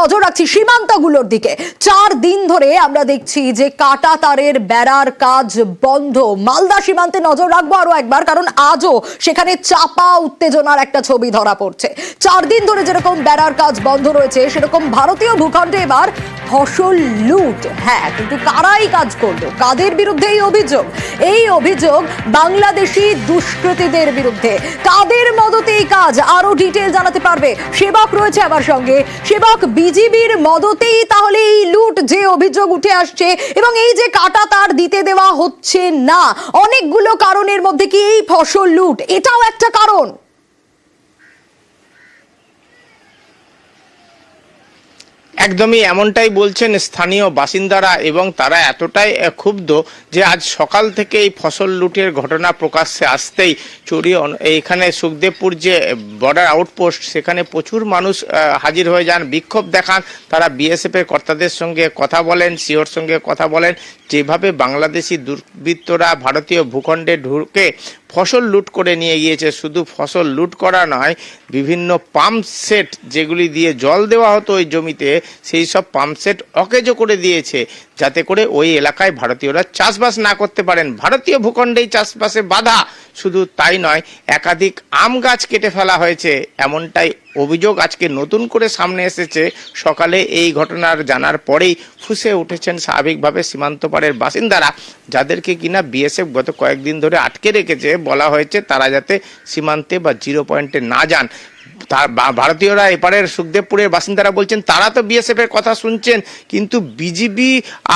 নজর রাখছি সীমান্তগুলোর দিকে। 4 দিন ধরে আমরা দেখছি যে কাটা তারের বেড়ার কাজ বন্ধ। মালদা সীমান্তে নজর রাখবো আরো একবার, কারণ আজও সেখানে চাপা উত্তেজনার একটা ছবি ধরা পড়ছে। 4 দিন ধরে যেরকম বেড়ার কাজ বন্ধ রয়েছে, সেরকম ভারতীয় ভূখণ্ডে এবার ফসল লুট। হ্যাঁ, কিন্তু কারাই কাজ করলো, কাদের বিরুদ্ধে এই অভিযোগ? এই অভিযোগ বাংলাদেশি দুষ্কৃতীদের বিরুদ্ধে। কাদের মদতে এই কাজ, আরো ডিটেইল জানাতে পারবে সেবক রয়েছে আমার সঙ্গে। সেবক, বিজিবির মদতেই তাহলে এই লুট যে অভিযোগ উঠে আসছে, এবং এই যে কাটা তার দিতে দেওয়া হচ্ছে না, অনেকগুলো কারণের মধ্যে কি এই ফসল লুট এটাও একটা কারণ? একদমই এমনটাই বলছেন স্থানীয় বাসিন্দারা, এবং তারা এতটাই ক্ষুব্ধ যে আজ সকাল থেকে এই ফসল লুটের ঘটনা প্রকাশ্যে আসতেই এইখানে সুখদেবপুর যে বর্ডার আউটপোস্ট, সেখানে প্রচুর মানুষ হাজির হয়ে যান, বিক্ষোভ দেখান। তারা বিএসএফের কর্তাদের সঙ্গে কথা বলেন, সিওর সঙ্গে কথা বলেন, যেভাবে বাংলাদেশি দুর্বৃত্তরা ভারতীয় ভূখণ্ডে ঢুকে ফসল লুট করে নিয়ে গিয়েছে। শুধু ফসল লুট করা নয়, বিভিন্ন পাম্প সেট যেগুলি দিয়ে জল দেওয়া হতো ওই জমিতে, সেই সব পাম্প সেট অকেজো করে দিয়েছে, যাতে করে ওই এলাকায় ভারতীয়রা চাষবাস না করতে পারেন। ভারতীয় ভূখণ্ডেই চাষবাসে বাধা। শুধু তাই নয়, একাধিক আম গাছ কেটে ফেলা হয়েছে, এমনটাই অভিযোগ আজকে নতুন করে সামনে এসেছে। সকালে এই ঘটনার জানার পরেই ফুঁসে উঠেছেন স্বাভাবিকভাবে সীমান্ত পারের বাসিন্দারা, যাদেরকে কিনা বিএসএফ গত কয়েকদিন ধরে আটকে রেখেছে। বলা হয়েছে তারা যাতে সীমান্তে বা জিরো পয়েন্টে না যান। ভারতীয়রা এপারের সুখদেবপুরের বাসিন্দারা বলছেন তারা তো বিএসএফ এর কথা শুনছেন, কিন্তু বিজিবি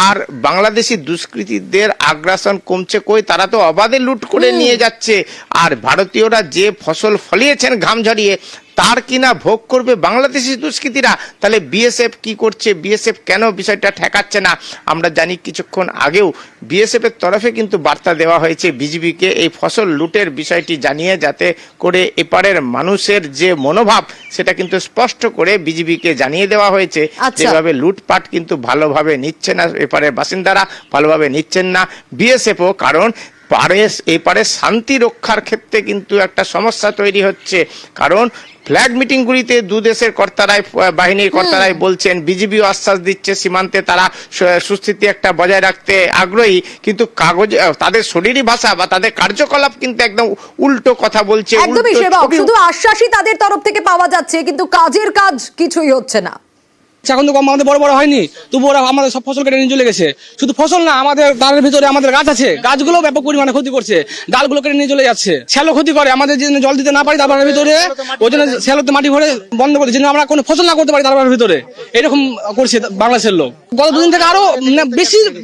আর বাংলাদেশি দুষ্কৃতীদের আগ্রাসন কমছে কই? তারা তো অবাধে লুট করে নিয়ে যাচ্ছে। আর ভারতীয়রা যে ফসল ফলিয়েছেন ঘাম ঝরিয়ে, তার কিনা ভোগ করবে বাংলাদেশি দুষ্কৃতীরা। তাহলে বিএসএফ কি করছে? বিএসএফ কেন বিষয়টা ঠেকাচ্ছে না? আমরা জানি কিছুক্ষণ আগেও বিএসএফ এর তরফে কিন্তু বার্তা দেওয়া হয়েছে বিজিবিকে এই ফসল লুটের বিষয়টি জানিয়ে, যাতে করে এপারের মানুষের যে মনোভাব সেটা কিন্তু স্পষ্ট করে বিজিবিকে জানিয়ে দেওয়া হয়েছে। যেভাবে লুটপাট কিন্তু ভালোভাবে নিচ্ছে না এপারের বাসিন্দারা, ভালোভাবে নিচ্ছেন না বিএসএফও, কারণ এপারে শান্তি রক্ষার ক্ষেত্রে কিন্তু একটা সমস্যা তৈরি হচ্ছে। কারণ ফ্ল্যাগ মিটিংগুলিতে দু দেশের কর্তারাই, বাহিনীর কর্তারাই বলছেন, বিজিবিও আশ্বাস দিচ্ছে সীমান্তে তারা সুস্থিতি একটা বজায় রাখতে আগ্রহী, কিন্তু কাগজে তাদের শরীরী ভাষা বা তাদের কার্যকলাপ কিন্তু একদম উল্টো কথা বলছে। একদমই সেবক, শুধু আশ্বাসই তাদের তরফ থেকে পাওয়া যাচ্ছে, কিন্তু কাজের কাজ কিছুই হচ্ছে না। এখন তো আমাদের বড় বড় হয়নি, তবু ওরা আমাদের সব ফসল কেটে নিয়ে চলে গেছে। শুধু ফসল না, আমাদের তারের ভিতরে আমাদের গাছ আছে, গাছগুলো ব্যাপক পরিমাণে ক্ষতি করছে, ডালগুলো কেটে নিয়ে চলে যাচ্ছে। শ্যালো ক্ষতি করে, আমাদের যে জল দিতে না পারি তারপরের ভিতরে ওই জন্য শ্যালোতে মাটি ভরে বন্ধ করে, যেন আমরা কোনো ফসল না করতে পারি তারপরের ভিতরে। এরকম করছে বাংলাদেশের লোক। গত দুদিন থেকে আরো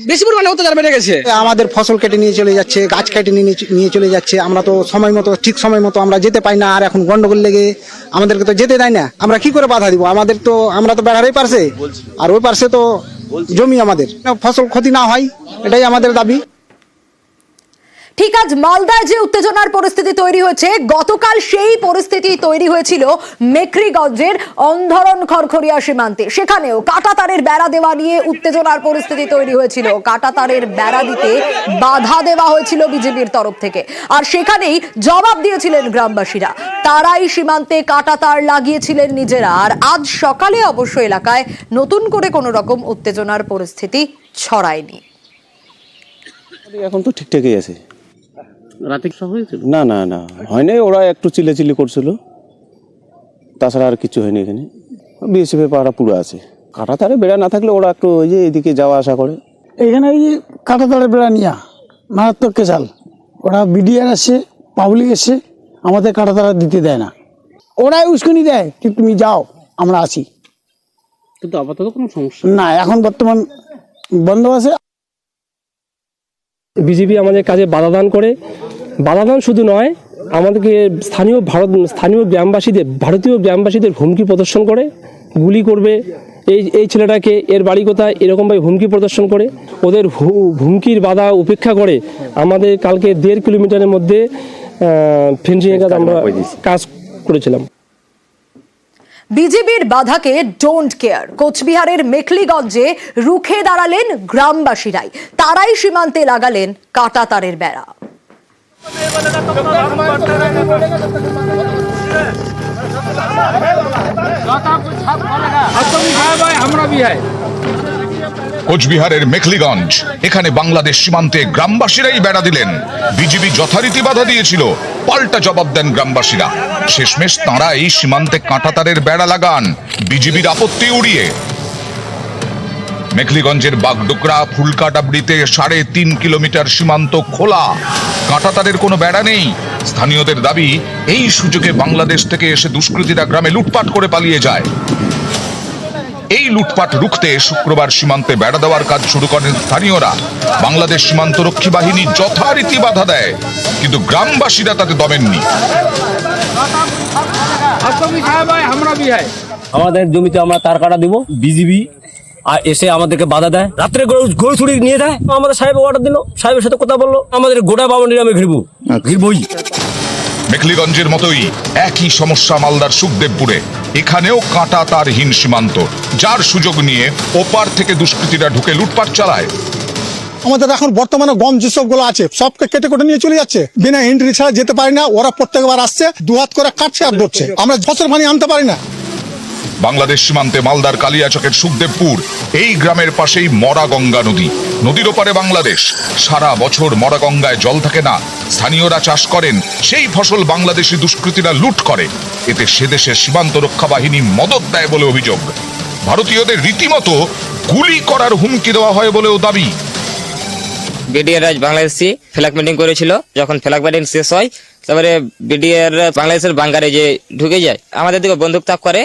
বেশি পরিমাণে অত্যাচার বেড়ে গেছে। আমাদের ফসল কেটে নিয়ে চলে যাচ্ছে, গাছ কেটে নিয়ে চলে যাচ্ছে। আমরা তো ঠিক সময় মতো আমরা যেতে পাই না। আর এখন গন্ডগোল লেগে আমাদেরকে তো যেতে দেয় না। আমরা কি করে বাধা দিব? আমরা তো বেড়ারই পারছে, আর ওই পাশে তো জমি, আমাদের ফসল ক্ষতি না হয়, এটাই আমাদের দাবি। ঠিক আজ মালদায় যে উত্তেজনার পরিস্থিতি তৈরি হয়েছে, গতকাল সেই পরিস্থিতি তৈরি হয়েছিল মেখলিগঞ্জের অন্ধরন খড়খড়িয়া সীমান্তে। সেখানেও কাঁটাতারের বেড়া দেওয়া নিয়ে উত্তেজনার পরিস্থিতি তৈরি হয়েছিল। কাঁটাতারের বেড়া দিতে বাধা দেওয়া হয়েছিল বিজেপির তরফ থেকে, আর সেখানেই জবাব দিয়েছিলেন গ্রামবাসীরা। তারাই সীমান্তে কাঁটাতার লাগিয়েছিলেন নিজেরা। আর আজ সকালে অবশ্য এলাকায় নতুন করে কোনো রকম উত্তেজনার পরিস্থিতি ছড়ায়নি। এখন তো ঠিকঠাকই আছে। রাতে হয়েছিল? না না না, হয়নি। ওরা একটু চিল্লাচিল্লি করছিল, তাছাড়া আর কিছু হয়নি। এখানে বিএসএফ পাহারা পুরো আছে। কাঁটাতারে বেড়া না থাকলে ওরা একটু ওই যে এদিকে যাওয়া আসা করে। এখানে ওই যে কাঁটাতারে বেড়া নিয়া মারাত্মক কেসাল। ওরা বিডিআর আসে, পাবলিক এসে আমাদের কাঁটাতারা দিতে দেয় না। ওরাই উস্কুনি দেয় কি তুমি যাও, আমরা আছি। কিন্তু আপাতত কোনো সমস্যা না, এখন বর্তমান বন্ধ আছে। বিজেপি আমাদের কাজে বাধা দান করে। বাধা দান শুধু নয়, আমাদেরকে স্থানীয় গ্রামবাসীদের, ভারতীয় গ্রামবাসীদের হুমকি প্রদর্শন করে, গুলি করবে, এই ছেলেটাকে, এর বাড়ি কোথায়, এরকমভাবে হুমকি প্রদর্শন করে। ওদের হুমকির বাধা উপেক্ষা করে আমাদের কালকে 1.5 কিলোমিটারের মধ্যে ফেন্সিংয়ের কাজ আমরা কাজ করেছিলাম। বিজেপির বাধাকে ডোন্ট কেয়ার। কোচবিহারের মেখলিগঞ্জে রুখে দাঁড়ালেন গ্রামবাসীরাই। তারাই সীমান্তে লাগালেন কাঁটাতারের বেড়া। কোচবিহারের মেখলিগঞ্জ, এখানে বাংলাদেশ সীমান্তে গ্রামবাসীরাই বেড়া দিলেন। বিজিবি যথারীতি বাধা দিয়েছিল, পাল্টা জবাব দেন গ্রামবাসীরা। শেষমেশ তাঁরাই সীমান্তে কাঁটাতারের বেড়া লাগান বিজিবির আপত্তি উড়িয়ে। মেখলিগঞ্জের বাগডোকরা ফুলকাটাবড়িতে 3.5 কিলোমিটার সীমান্ত খোলা, কাঁটাতারের কোনো বেড়া নেই। স্থানীয়দের দাবি, এই সুযোগে বাংলাদেশ থেকে এসে দুষ্কৃতীরা গ্রামে লুটপাট করে পালিয়ে যায়। এই লুটপাট রুখতে শুক্রবার সীমান্তে বেড়া দেওয়ার কাজ শুরু করেন স্থানীয়রা। বাংলাদেশ সীমান্তরক্ষী বাহিনী যথারীতি বাধা দেয়, কিন্তু গ্রামবাসীরা তাতে দমেননি। আমাদের জমিতে আমরা তার কাটা দিব, বিজিবি আর এসে আমাদেরকে বাধা দেয়, রাত্রে গরু ছুরি নিয়ে দেয়। আমাদের সাহেব অর্ডার দিল, সাহেবের সাথে কথা বললো, আমাদের গোটা বাবনের আমি ঘিরবই। মেখলিগঞ্জের মতোই একই সমস্যা মালদার সুখদেবপুরে। এখানেও কাঁটা তারহীন সীমান্ত, যার সুযোগ নিয়ে ওপার থেকে দুষ্কৃতীরা ঢুকে লুটপাট চালায়। আমাদের এখন বর্তমানে গম যেসবগুলো আছে সবকে কেটে কেটে নিয়ে চলে যাচ্ছে, বিনা এন্ট্রি ছাড়া যেতে পারি না। ওরা প্রত্যেকবার আসছে, দুহাত করে কাটছে আর ধরছে, আমরা ফসল পানি আনতে পারি না। বাংলাদেশ সীমান্তে মালদার কালিয়াচকের সুখদেবপুর, এই গ্রামের পাশেই মরা গঙ্গা নদী। নদীর ওপারে বাংলাদেশ। সারা বছর মরা গঙ্গায় জল থাকে না, স্থানীয়রা চাষ করেন, সেই ফসল বাংলাদেশি দুষ্কৃতীরা লুট করে। এতে সেদেশের সীমান্ত রক্ষা বাহিনী মদত দেয় বলে অভিযোগ। ভারতীয়দের রীতিমতো গুলি করার হুমকি দেওয়া হয় বলেও দাবি। বিডিআর বাংলাদেশি ফ্ল্যাগ মিটিং করেছিল, যখন ফ্ল্যাগ মিটিং শেষ হয় তারপরে বিডিআর বাংলাদেশের বাঙ্গারে যে ঢুকে যায়, আমাদের দিকে বন্দুক তাক করে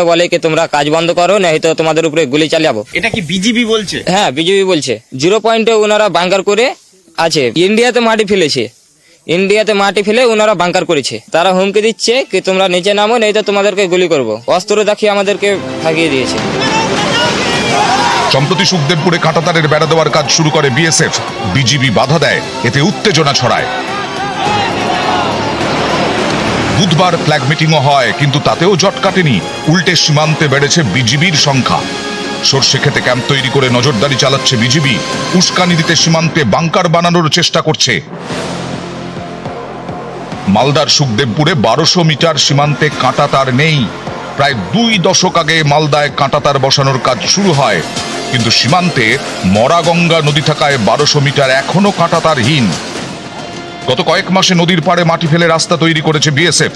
বলে কি তোমরা কাজ বন্ধ করো, না হয়তো তোমাদের উপরে গুলি চালাবো। এটা কি বিজিবি বলছে? হ্যাঁ, বিজেপি বলছে। 0 পয়েন্টে ওনারা বাঙ্কার করে আছে, ইন্ডিয়াতে মাটি ফেলে ওনারা বাঙ্কার করেছে। তারা হুমকি দিচ্ছে কি তোমরা নিচে নামো, নয়তো তোমাদেরকে গুলি করবো। অস্ত্র দেখিয়ে আমাদেরকে ভাগিয়ে দিয়েছে। সম্প্রতি সুখদেবপুরে কাঁটাতারের বেড়া দেওয়ার কাজ শুরু করে বিএসএফ। বিজিবি বাধা দেয়, এতে উত্তেজনা ছড়ায়। বুধবার ফ্ল্যাগ মিটিংও হয়, কিন্তু তাতেও জট কাটেনি। উল্টে সীমান্তে বেড়েছে বিজিবির সংখ্যা। সর্ষে খেতে ক্যাম্প তৈরি করে নজরদারি চালাচ্ছে বিজিবি। উস্কানি দিতে সীমান্তে বাংকার বানানোর চেষ্টা করছে। মালদার সুখদেবপুরে 1200 মিটার সীমান্তে কাঁটাতার নেই। প্রায় 2 দশক আগে মালদায় কাঁটাতার বসানোর কাজ শুরু হয়, কিন্তু সীমান্তে মরা গঙ্গা নদী থাকায় 1200 মিটার এখনো কাঁটাতারহীন। গত কয়েক মাসে নদীর পাড়ে মাটি ফেলে রাস্তা তৈরি করেছে বিএসএফ।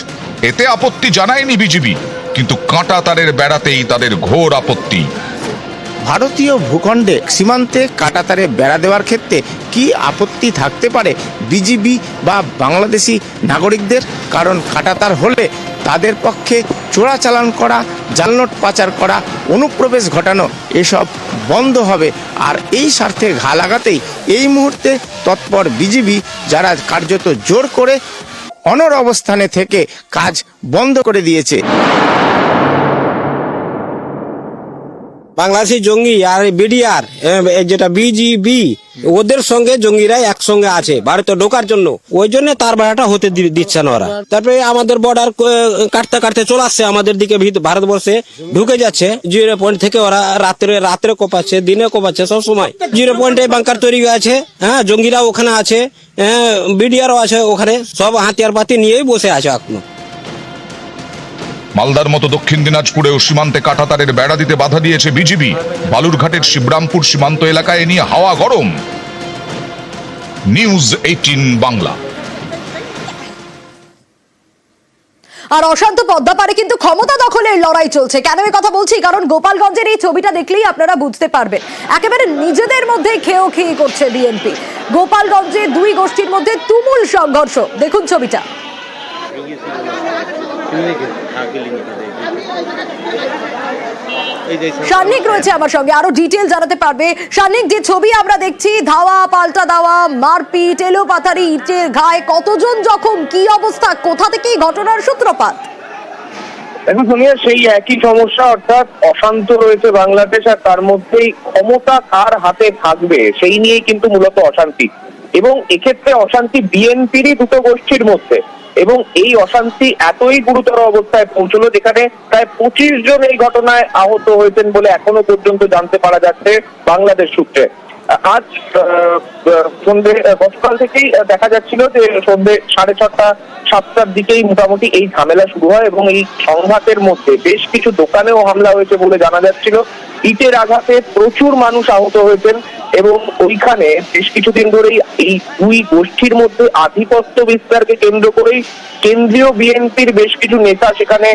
এতে আপত্তি জানায়নি বিজিবি, কিন্তু কাঁটাতারের বেড়াতেই তাদের ঘোর আপত্তি। ভারতীয় ভূখণ্ডে সীমান্তে কাঁটাতারে বেড়া দেওয়ার ক্ষেত্রে কি আপত্তি থাকতে পারে বিজিবি বা বাংলাদেশি নাগরিকদের? কারণ কাঁটাতার হলে তাদের পক্ষে চোরাচালান করা, জালনোট পাচার করা, অনুপ্রবেশ ঘটানো এসব বন্ধ হবে। আর এই স্বার্থে ঘা লাগাতেই এই মুহূর্তে তৎপর বিজিবি, যারা কার্যত জোর করে অনড় অবস্থানে থেকে কাজ বন্ধ করে দিয়েছে। বাংলাদেশি জঙ্গি আর বিডিআর যেটা বিজিবি, ওদের সঙ্গে জঙ্গিরা একসঙ্গে আছে ভারতে ঢোকার জন্য। ওই জন্য তার বেড়াটা হতে দিচ্ছে না ওরা। তারপরে আমাদের বর্ডার কাটতে চলে আসছে আমাদের দিকে, ভারতবর্ষে ঢুকে যাচ্ছে। 0 পয়েন্ট থেকে ওরা রাত্রে কোপাচ্ছে, দিনে কোপাচ্ছে, সব সময় 0 পয়েন্টে বাংকার তৈরি আছে। হ্যাঁ, জঙ্গিরা ওখানে আছে, বিডিআরও আছে ওখানে, সব হাতিয়ার পাতি নিয়েই বসে আছে এখনো। মালদার মতো দক্ষিণ দিনাজপুরেও সীমান্তে কাঁটাতারের বেড়া দিতে বাধা দিয়েছে বিজিবি। বালুরঘাটের শিবরামপুর সীমান্ত এলাকায় নিয়ে হাওয়া গরম। নিউজ 18 বাংলা। আর অশান্ত পদ্মাপাড়ে কিন্তু ক্ষমতা দখলের লড়াই চলছে। কেন এই কথা বলছি? কারণ গোপালগঞ্জের এই ছবিটা দেখলেই আপনারা বুঝতে পারবেন। একেবারে নিজেদের মধ্যে খেয়ে করছে বিএনপি। গোপালগঞ্জে 2 গোষ্ঠীর মধ্যে তুমুল সংঘর্ষ। দেখুন ছবিটা। শানিক রয়েছে আমার সঙ্গে, আরো ডিটেল জানাতে পারবে। শানিক, যে ছবি আমরা দেখছি, ধাওয়া পাল্টা ধাওয়া, মারপিট, এলোপাথারি, ইটের ঘায়ে, কতজন জখম, কি অবস্থা, কোথা থেকে এই ঘটনার সূত্রপাত? দেখুন সোনিয়া, সেই একই সমস্যা, অর্থাৎ অশান্ত রয়েছে বাংলাদেশ, আর তার মধ্যেই ক্ষমতা কার হাতে থাকবে সেই নিয়েই কিন্তু মূলত অশান্তি। এবং এক্ষেত্রে অশান্তি বিএনপিরই 2 গোষ্ঠীর মধ্যে। এবং এই অশান্তি এতই গুরুতর অবস্থায় পৌঁছলো, যেখানে প্রায় 25 জন এই ঘটনায় আহত হয়েছেন বলে এখনো পর্যন্ত জানতে পারা যাচ্ছে বাংলাদেশ সূত্রে। আজ সন্ধ্যে গতকাল থেকেই দেখা যাচ্ছিল যে সন্ধ্যে 6:30 7টার দিকেই মোটামুটি এই ঝামেলা শুরু হয় এবং এই সংঘাতের মধ্যে বেশ কিছু দোকানেও হামলা হয়েছে বলে জানা যাচ্ছিল। ইটের আঘাতে প্রচুর মানুষ আহত হয়েছেন এবং ওইখানে বেশ কিছুদিন ধরেই এই দুই গোষ্ঠীর মধ্যে আধিপত্য বিস্তারকে কেন্দ্র করেই কেন্দ্রীয় বিএনপির বেশ কিছু নেতা সেখানে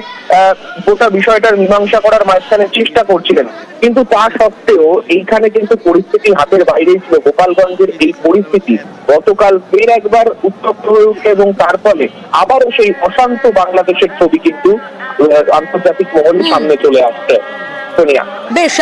গোটা বিষয়টার মীমাংসা করার মাঝখানে চেষ্টা করছিলেন, কিন্তু তা সত্ত্বেও এইখানে কিন্তু পরিস্থিতি হাতের বাইরেই ছিল। গোপালগঞ্জের এই পরিস্থিতি গতকাল ফের একবার উত্তপ্ত হয়ে উঠে এবং তার ফলে আবারও সেই অশান্ত বাংলাদেশের ছবি কিন্তু আন্তর্জাতিক মহলের সামনে চলে আসছে। সোনিয়া, বেশ,